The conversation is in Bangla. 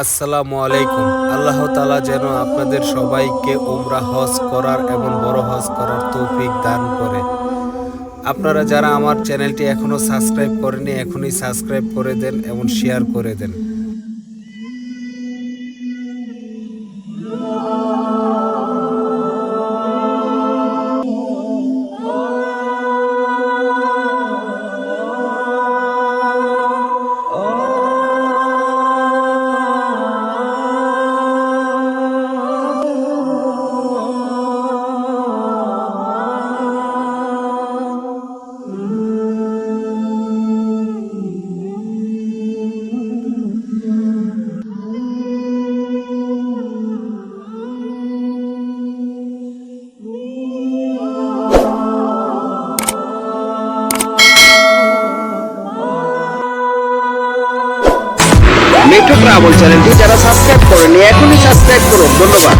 আসসালামু আলাইকুম। আল্লাহ তাআলা যেন আপনাদের সবাইকে উমরা হজ করার এবং বড় হজ করার তৌফিক দান করে। আপনারা যারা আমার চ্যানেলটি এখনো সাবস্ক্রাইব করেনি এখনই সাবস্ক্রাইব করে দেন এবং শেয়ার করে দেন। মেট্রো ট্রাভেল চ্যানেলটি যারা সাবস্ক্রাইব করেনি এখনই সাবস্ক্রাইব করুন। ধন্যবাদ।